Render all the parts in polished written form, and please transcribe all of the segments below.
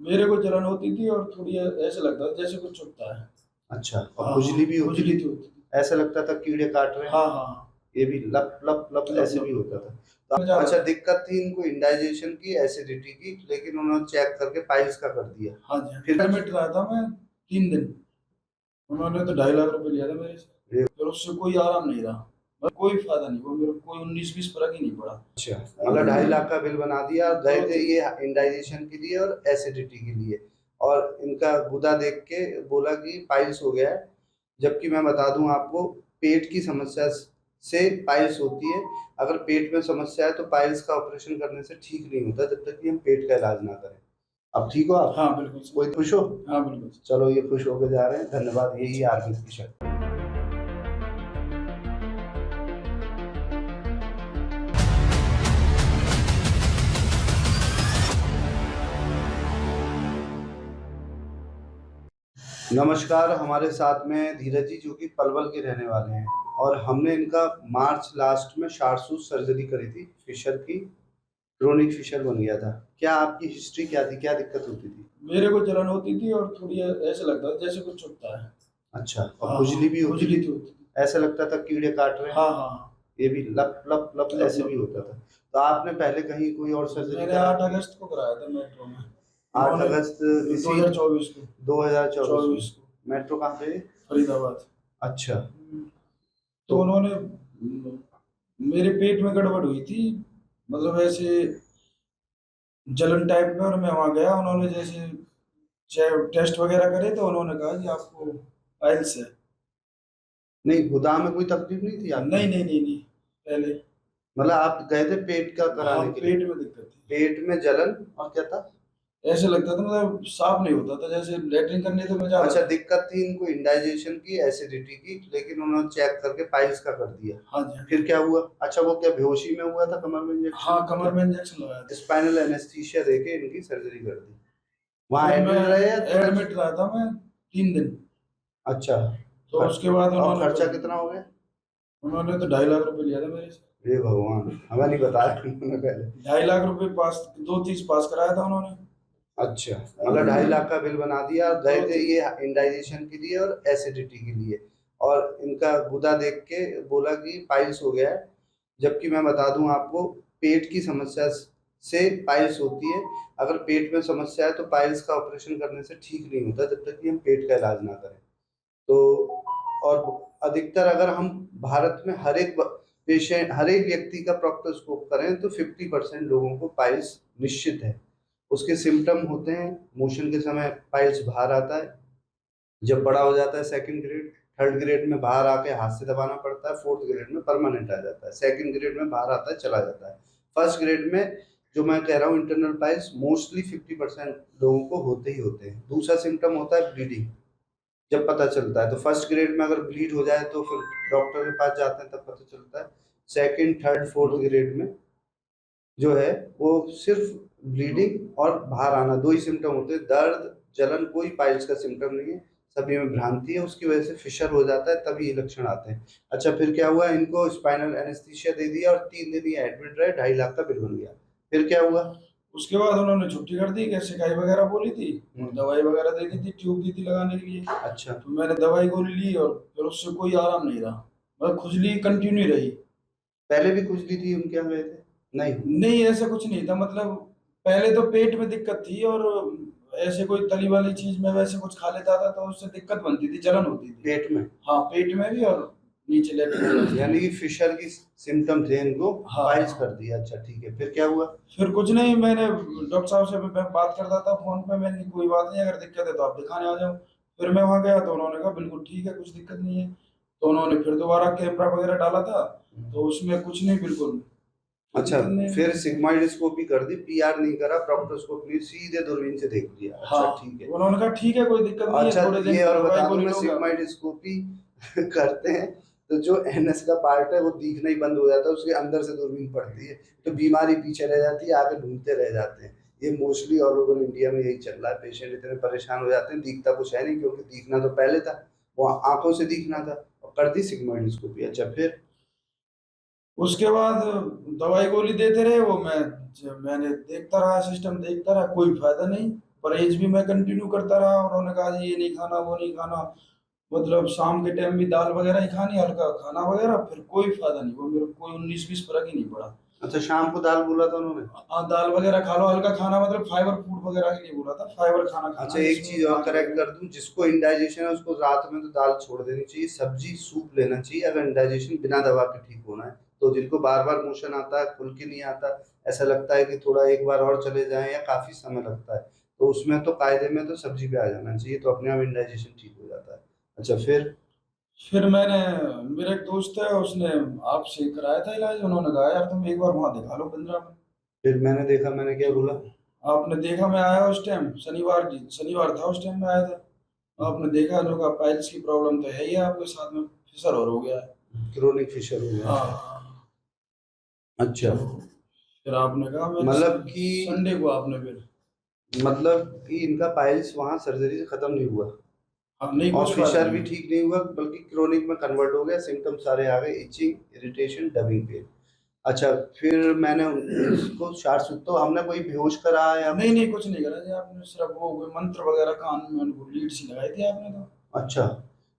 मेरे को जलन होती थी और थोड़ी ऐसे लगता था जैसे कुछ चुभता है। अच्छा, और हाँ खुजली भी होती खुजली थी? तो होती थी। ऐसा लगता था कीड़े काट रहे हैं? हाँ हाँ हाँ। ये भी लप लप लप लप ऐसे भी लप होता था? तो ज्यादा अच्छा, था। दिक्कत थी इनको इंडाइजेशन की, एसिडिटी की, लेकिन उन्होंने चेक करके पाइल्स का कर दिया। हाँ जी, फिर एडमिट रहा था मैं 3 दिन। उन्होंने तो 2.5 लाख रुपए लिया था मेरे से। ये फिर उससे कोई आराम नहीं रहा, मतलब कोई फायदा नहीं हुआ मेरे को, कोई 19-20 फर्क ही नहीं पड़ा। अच्छा, मतलब 2.5 लाख का बिल बना दिया और गए दो थे ये इंडाइजेशन के लिए और एसिडिटी के लिए, और इनका गुदा देख के बोला कि पाइल्स हो गया है। जबकि मैं बता दूं आपको, पेट की समस्या से पाइल्स होती है। अगर पेट में समस्या है तो पाइल्स का ऑपरेशन करने से ठीक नहीं होता जब तक कि हम पेट का इलाज ना करें। अब ठीक हो आप? हाँ बिल्कुल सही। कोई खुश हो? हाँ बिल्कुल सही। चलो, ये खुश होकर जा रहे हैं। धन्यवाद, यही आर्मी की शक्ति। नमस्कार, हमारे साथ में धीरज जी, जो कि पलवल के रहने वाले हैं, और हमने इनका मार्च लास्ट में शार्सूस सर्जरी करी थी फिशर की। क्रोनिक फिशर बन गया था। क्या आपकी हिस्ट्री क्या थी, क्या दिक्कत होती थी? मेरे को जलन होती थी और थोड़ी ऐसे लगता था जैसे कुछ चुभता है। अच्छा, और हाँ खुजली हाँ भी होती खुजली थी? तो होती थी। ऐसा लगता था कीड़े काट रहे हैं? हाँ हाँ हाँ। ये भी लप लप लप लप ऐसे भी लप होता था? तो आपने पहले कहीं कोई और सर्जरी मैंने कराई 8 थी? अगस्त को कराया था मेट्रो में। 8 उन्होंने अगस्त इसी 2024 को। 2024 में? 24 को मेट्रो कहाँ पे? फरीदाबाद। अच्छा। तो तो उन्होंने मेरे पेट में गड़बड़ हुई थी, मतलब ऐसे जलन टाइप में, और मैं वहाँ गया, उन्होंने जैसे टेस्ट वगैरह करे तो उन्होंने कहा कि आपको पाइल्स है। नहीं, गोदाम में कोई तकलीफ नहीं थी आपको? नहीं नहीं नहीं नहीं, पहले। मतलब आप गए थे पेट का हाँ कराने के लिए? पेट में दिक्कत थी। पेट में जलन, और क्या था? ऐसे लगता था मतलब साफ नहीं होता था, जैसे लेटरिन करने तो मैं जा रहा अच्छा, था। दिक्कत थी इनको इंडाइजेशन की, एसिडिटी की, लेकिन उन्होंने चेक करके पाइल्स का कर दिया। हाँ जी हाँ फिर जी। क्या हुआ? अच्छा, वो क्या बेहोशी में हुआ था? कमर में इंजेक्शन हाँ हुआ कमर था? में इंजेक्शन लगाया था। स्पाइनल एनेस्थीसिया देके इनकी सर्जरी कर दी। वहां फिर मैं एडमिट रहे या थोड़ा? एडमिट रहा था मैं 3 दिन। अच्छा। तो उसके बाद और उन्होंने खर्चा फिर कितना हो गया? उन्होंने तो 2.5 लाख रुपए लिया था मेरे से। हे भगवान, हमें नहीं बताया उन्होंने पहले। 2.5 लाख रुपए पास, 2 चीज पास कराया था उन्होंने। अच्छा, मतलब 2.5 लाख का बिल बना दिया और गए दो थे ये इंडाइजेशन के लिए और एसिडिटी के लिए, और इनका गुदा देख के बोला कि पाइल्स हो गया है। जबकि मैं बता दूं आपको, पेट की समस्या से पाइल्स होती है। अगर पेट में समस्या है तो पाइल्स का ऑपरेशन करने से ठीक नहीं होता जब तक कि हम पेट का इलाज ना करें। तो और अधिकतर अगर हम भारत में हर एक व्यक्ति का प्रोक्टोस्कोप करें तो 50% लोगों को पाइल्स निश्चित है। उसके सिम्टम होते हैं, मोशन के समय पाइल्स बाहर आता है, जब बड़ा हो जाता है सेकंड ग्रेड, थर्ड ग्रेड में बाहर आके हाथ से दबाना पड़ता है, फोर्थ ग्रेड में परमानेंट आ जाता है, सेकंड ग्रेड में बाहर आता है, चला जाता है। फर्स्ट ग्रेड में जो मैं कह रहा हूँ इंटरनल पाइल्स, मोस्टली 50% लोगों को होते ही होते हैं। दूसरा सिम्टम होता है ब्लीडिंग, जब पता चलता है। तो फर्स्ट ग्रेड में अगर ब्लीड हो जाए तो फिर डॉक्टर के पास जाते हैं, तब पता चलता है। सेकंड, थर्ड, फोर्थ ग्रेड में जो है वो सिर्फ ब्लीडिंग और बाहर आना, दो ही सिम्टम होते हैं। दर्द, जलन, कोई पाइल्स का सिम्टम नहीं है। सभी में भ्रांति है, उसकी वजह से फिशर हो जाता है, तभी ये लक्षण आते हैं। अच्छा, फिर क्या हुआ? इनको स्पाइनल एनेस्थीसिया दे दिया और 3 दिन ये एडमिट रहे, 2.5 लाख का बिल बन गया। फिर क्या हुआ? उसके बाद उन्होंने छुट्टी कर दी, कि सिकाई वगैरह बोली थी और हम्म। दवाई वगैरह दे दी थी, ट्यूब दी थी लगाने के लिए। अच्छा, तो मैंने दवाई गोली ली और फिर उससे कोई आराम नहीं रहा, मतलब खुजली कंटिन्यू रही। पहले भी खुजली थी उनके यहाँ गए थे? नहीं? नहीं ऐसा कुछ नहीं था, मतलब पहले तो पेट में दिक्कत थी, और ऐसे कोई तली वाली चीज में वैसे कुछ खा लेता था तो उससे दिक्कत बनती थी, जलन होती थी। पेट में? हाँ पेट में भी, और नीचे लेटरिन। यानी कि फिशर की सिम्टम थे इनको, हाँ पाइल्स हाँ। कर दिया। अच्छा, ठीक है, फिर क्या हुआ? फिर कुछ नहीं, मैंने डॉक्टर साहब से मैं बात करता था फोन पे, मैंने कहा कोई बात नहीं, अगर दिक्कत है तो आप दिखाने आ जाओ। फिर मैं वहां गया तो उन्होंने कहा बिल्कुल ठीक है, कुछ दिक्कत नहीं है। तो उन्होंने फिर दोबारा कैमरा वगैरह डाला था, तो उसमें कुछ नहीं, बिल्कुल कोई अच्छा, दिक्कत नहीं फिर है। सिग्माइडोस्कोपी कर दी, पीआर नहीं करा, प्रोक्टोस्कोपी नहीं, सीधे दूरबीन से देख लिया। हाँ अच्छा, ठीक है। उन्होंने कहा ठीक है कोई दिक्कत नहीं है, अच्छा, थोड़े दिन ये और दवाई बता दूं गोली मैं, लोगे आप। सिग्माइडोस्कोपी करते हैं तो जो एनएस का पार्ट है वो दिखना ही बंद हो जाता है, उसके अंदर से दूरबीन पड़ती है, तो बीमारी पीछे रह जाती है, आगे ढूंढते रह जाते हैं। ये मोस्टली ऑल ओवर इंडिया में यही चल रहा है। पेशेंट इतने परेशान हो जाते हैं, दिखता कुछ है नहीं, क्योंकि दिखना तो पहले था, वो आंखों से दिखना था, और कर दी सिग्माइडोस्कोपी। अच्छा, फिर? उसके बाद दवाई गोली देते रहे वो, मैंने देखता रहा, सिस्टम देखता रहा, कोई फायदा नहीं। परहेज भी मैं कंटिन्यू करता रहा। उन्होंने कहा जी ये नहीं खाना, वो नहीं खाना, मतलब शाम के टाइम भी दाल वगैरह ही खानी, हल्का खाना वगैरह, फिर कोई फायदा नहीं, वो मेरे को कोई 19-20 फर्क ही नहीं पड़ा। अच्छा, शाम को दाल बोला था उन्होंने? हाँ, दाल वगैरह खा लो, हल्का खाना, मतलब फाइबर फूड वगैरह के लिए बोला था, फाइबर खाना खाना अच्छा, एक जिसमें चीज और दिमाग करेक्ट लगे। कर दूं, जिसको इंडाइजेशन है उसको रात में तो दाल छोड़ देनी चाहिए, सब्जी सूप लेना चाहिए अगर इंडाइजेशन बिना दवा के ठीक होना है। तो जिनको बार बार मोशन आता है, खुल के नहीं आता, ऐसा लगता है कि थोड़ा एक बार और चले जाएं या काफी समय लगता है, तो उसमें तो कायदे में तो सब्जी पे आ जाना चाहिए, तो अपने आप इंडाइजेशन ठीक हो जाता है। अच्छा, फिर मैंने, मेरा एक दोस्त है उसने आपसे कराया था इलाज, उन्होंने कहा यार तुम एक बार वहां दिखा लो 15 में। फिर मैंने देखा, मैंने क्या बोला? आपने देखा, मैं आया उस टाइम शनिवार था, उस टाइम में आया था। आपने देखा, लोग पाइल्स की प्रॉब्लम तो है ही है आपके साथ में, फिसर और हो गया है। क्रोनिक फिशर हो गया? हाँ। अच्छा, फिर आपने कहा, मैंने मतलब कि संडे को आपने फिर, मतलब कि इनका पाइल्स वहां सर्जरी से खत्म नहीं हुआ हाँ नहीं और कुछ फर्क फिशर भी नहीं। ठीक नहीं हुआ, बल्कि क्रोनिक में कन्वर्ट हो गया, सिम्टम सारे आ गए, इचिंग, इरिटेशन, डबिंग पेन। अच्छा, फिर मैंने उसको शार्ट सूट, तो हमने कोई बेहोश करा या नहीं नहीं कुछ नहीं करा जी, आपने सिर्फ वो कोई मंत्र वगैरह कान में उनको लीड सी लगाई थी आपने तो। अच्छा,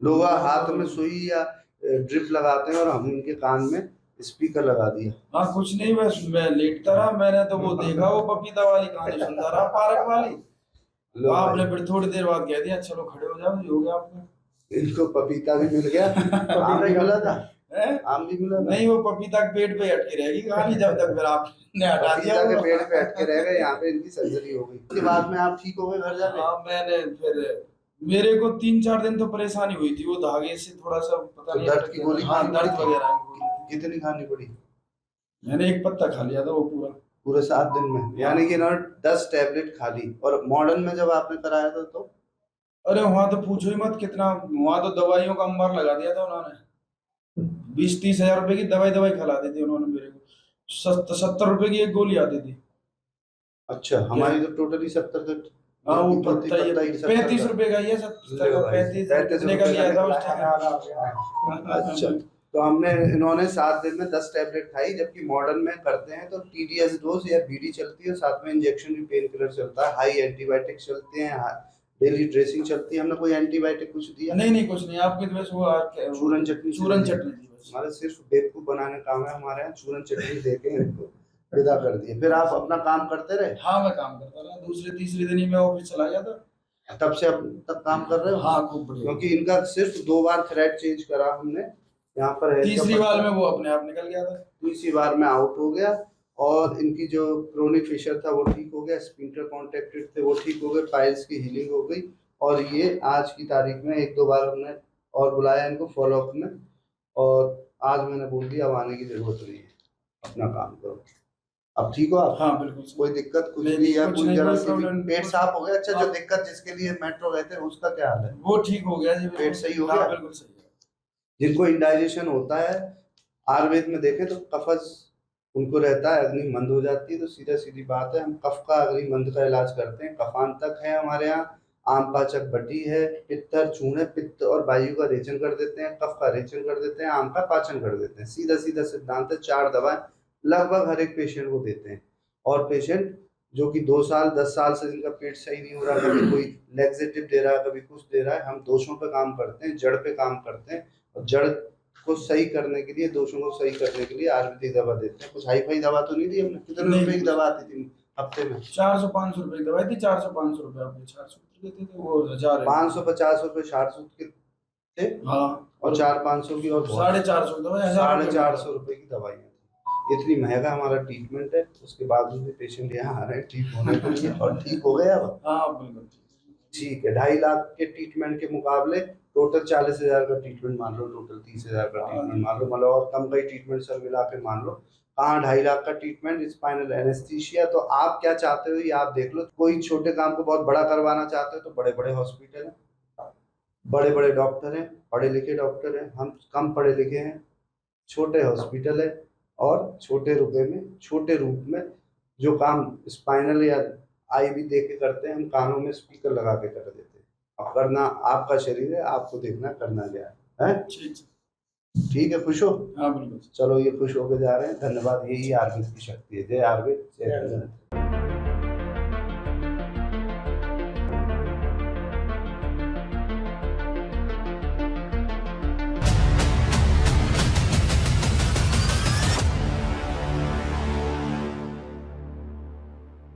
लोग वो हाथ में तो, सुई या ड्रिप लगाते हैं और हम उनके कान में स्पीकर लगा दिया। हाँ कुछ नहीं, बस मैं लेटता रहा, मैंने तो वो देखा, वो पपीता वाली कहानी सुनता रहा, पार्क वाली। लो भाई, आपने फिर थोड़ी देर बाद कह दिया चलो खड़े हो जाओ, ये हो गया आपका। इनको पपीता भी मिल गया, आम भी मिला था, हैं? आम भी मिला था। नहीं, वो पपीता के पेट पे ही अटकी रहेगी कहानी जब तक, फिर आपने हटा दिया पपीता के वो। पेड़ पे अटके रह गए, यहाँ पे इनकी सर्जरी हो गई, उसके बाद में आप ठीक हो गए घर जाके? हाँ मैंने फिर, मेरे को 3-4 दिन तो परेशानी हुई थी, वो धागे से थोड़ा सा पता तो नहीं दर्द अटक की गया गोली था। हाँ खानी पड़ी दर्द थी? वगैरह की गोली थी। कितनी खानी पड़ी? मैंने एक पत्ता खा लिया था वो पूरा। पूरे 7 दिन में? यानी कि इन्होंने 10 टैबलेट खा ली। और मॉडर्न में जब आपने कराया था तो? अरे वहां तो पूछो ही मत, कितना वहां तो दवाइयों का अंबार लगा दिया था उन्होंने। 20-30 हजार रुपए की दवाई दवाई खिला दी थी उन्होंने मेरे को। 70 रुपए की एक गोली आती थी। अच्छा, क्या? हमारी तो टोटली 70 का, हाँ वो प्रति पत्ता ये पत्ता ही 70 35 का। रुपए का ही है, 70 ले का, भाई, 35 33 कितने का रुपए का लिया था उस निकला। अच्छा, टाइम। तो हमने, इन्होंने 7 दिन में 10 टैबलेट खाई, जबकि मॉडर्न में करते हैं तो TDS डोज या BD चलती है, साथ में इंजेक्शन भी, पेन किलर चलता है, हाई एंटीबायोटिक चलते हैं, डेली ड्रेसिंग चलती है। हमने कोई एंटीबायोटिक कुछ दिया? नहीं नहीं कुछ नहीं, आपके तो बस वो चूरन चटनी से चूरन दी। चटनी थी बस। हमारे सिर्फ बेवकूफ बनाने का काम है, हमारे यहाँ चूरन चटनी दे के इनको विदा कर दिए। फिर आप अपना काम करते रहे? हाँ मैं काम करता रहा, दूसरे तीसरे दिन ही मैं ऑफिस चला गया था। तब से अब तक काम कर रहे हो? हाँ खूब बढ़िया। क्योंकि इनका सिर्फ 2 बार थ्रेड चेंज करा हमने, यहाँ पर है तीसरी बार में वो अपने आप निकल गया था। तीसरी बार में आउट हो गया, और इनकी जो क्रोनिक फिशर था वो ठीक हो गया, स्पिंटर कॉन्ट्रैक्टेड थे वो ठीक हो गए, पाइल्स की हीलिंग हो गई। और ये आज की तारीख में 1-2 बार हमने और बुलाया इनको फॉलोअप में, और आज मैंने बोल दिया अब आने की जरूरत नहीं है, अपना काम करो। अब ठीक हो आप? हाँ बिल्कुल सही। कोई दिक्कत कुछ नहीं नहीं या कुछ कोई नहीं, जरा कोई सी भी? प्रॉब्लम। पेट साफ हो गया? अच्छा, जो हाँ। दिक्कत जिसके लिए मेट्रो गए थे उसका क्या हाल है? वो ठीक हो गया जी, पेट सही हो हाँ, गया? बिल्कुल सही है। जिनको इंडाइजेशन होता है, आयुर्वेद में देखें तो कफज उनको रहता है, अग्नि मंद हो जाती है, तो सीधा सीधी बात है, हम कफ का अग्नि मंद का इलाज करते हैं। कफांतक है हमारे यहाँ, आम पाचक बटी है, पित्तर चूर्ण है, पित्त और वायु का रेचन कर देते हैं, कफ का रेचन कर देते हैं, आम का पाचन कर देते हैं। सीधा सीधा सिद्धांत है, 4 दवाएं लगभग हर एक पेशेंट को देते हैं। और पेशेंट जो कि 2 साल 10 साल से जिनका पेट सही नहीं हो रहा, कभी कोई लेग्जेटिव दे रहा है, कभी कुछ दे रहा है, हम दोषों पे काम करते हैं, जड़ पे काम करते हैं, और जड़ को सही करने के लिए, दोषों को सही करने के लिए आयुर्वेदिक दवा देते हैं। कुछ हाई फाई दवा तो नहीं दी हमने? कितने रुपए की दवा आती थी हफ्ते में? 400-500 रुपए की दवाई थी, 400-500 रुपए, आपके 400 देते थे, वो 1000 है। 550 रुपए शार्ट सूट के थे, हाँ, और 400-500 की और 450 की दवाई, 450 रुपए की दवाइयाँ थी। इतनी महंगा हमारा ट्रीटमेंट है, उसके बावजूद भी पेशेंट यहाँ आ रहे हैं ठीक होने के लिए, और ठीक हो गए अब। हाँ बिल्कुल ठीक है, 2.5 लाख के ट्रीटमेंट के मुकाबले टोटल 40,000 का ट्रीटमेंट मान लो, टोटल 30,000 का ट्रीटमेंट मान लो, मतलब और कम का ही ट्रीटमेंट सब मिला के मान लो। कहाँ 2.5 लाख का ट्रीटमेंट, स्पाइनल एनेस्थीसिया। तो आप क्या चाहते हो ये आप देख लो। कोई छोटे काम को बहुत बड़ा करवाना चाहते हो तो बड़े बड़े हॉस्पिटल हैं, बड़े बड़े डॉक्टर हैं, पढ़े लिखे डॉक्टर हैं। हम कम पढ़े लिखे हैं, छोटे हॉस्पिटल है, और छोटे रुपए में, छोटे रूप में जो काम स्पाइनल या IV दे के करते हैं, हम कानों में स्पीकर लगा के कर देते हैं। अब करना आपका शरीर है, आपको देखना करना क्या है? ठीक। ठीक है, खुश हो? हाँ बिल्कुल। चलो, ये खुश होके जा रहे हैं। धन्यवाद, यही आयुर्वेद की शक्ति है। जय आयुर्वेद, जय